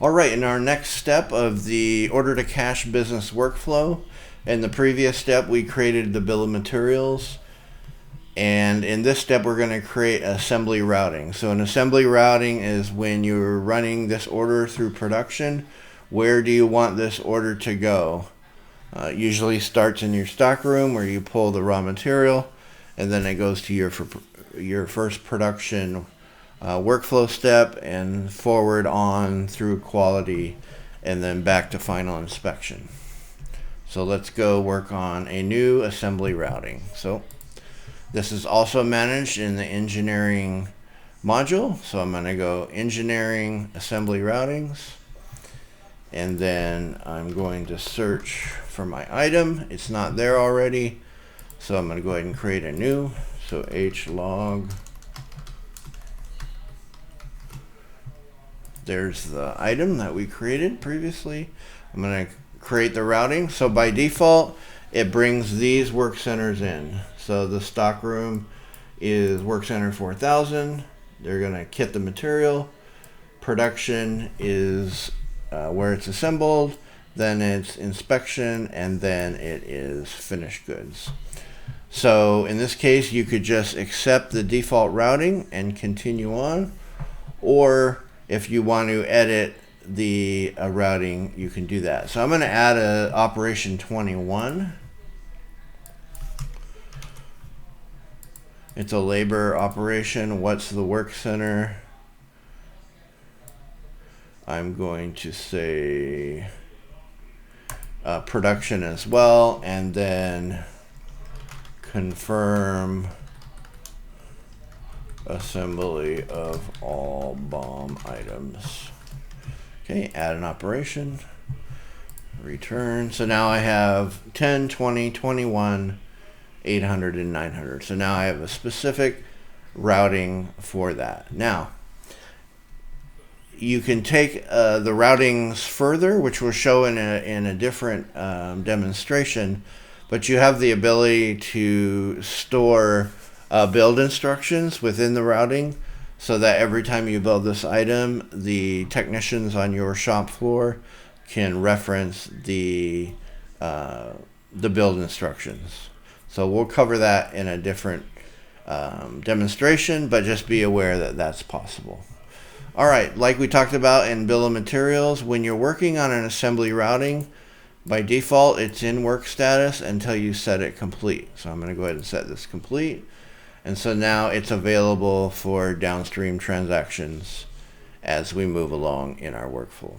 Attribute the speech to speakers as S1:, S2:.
S1: All right, in our next step of the order to cash business workflow, in the previous step we created the bill of materials, and in this step we're going to create assembly routing. So an assembly routing is when you're running this order through production, where do you want this order to go? Usually starts in your stock room where you pull the raw material, and then it goes to your first production workflow step and forward on through quality and then back to final inspection. So let's go work on a new assembly routing. So this is also managed in the engineering module. So I'm going to go engineering assembly routings, and then I'm going to search for my item. It's not there already, so I'm going to go ahead and create a new. So hlog. There's the item that we created previously. I'm going to create the routing. So by default, it brings these work centers in. So the stock room is work center 4000. They're going to kit the material. Production is where it's assembled. Then it's inspection, and then it is finished goods. So in this case, you could just accept the default routing and continue on, or if you want to edit the routing, you can do that. So I'm going to add a operation 21. It's a labor operation. What's the work center? I'm going to say production as well, and then confirm assembly of all BOM items. Okay, add an operation, return. So now I have 10, 20, 21, 800, and 900. So now I have a specific routing for that. Now, you can take the routings further, which we'll show in a different demonstration, but you have the ability to store build instructions within the routing, so that every time you build this item, the technicians on your shop floor can reference the build instructions. So we'll cover that in a different demonstration, but just be aware that that's possible. All right, like we talked about in bill of materials, when you're working on an assembly routing, by default it's in work status until you set it complete. So I'm going to go ahead and set this complete. And so now it's available for downstream transactions as we move along in our workflow.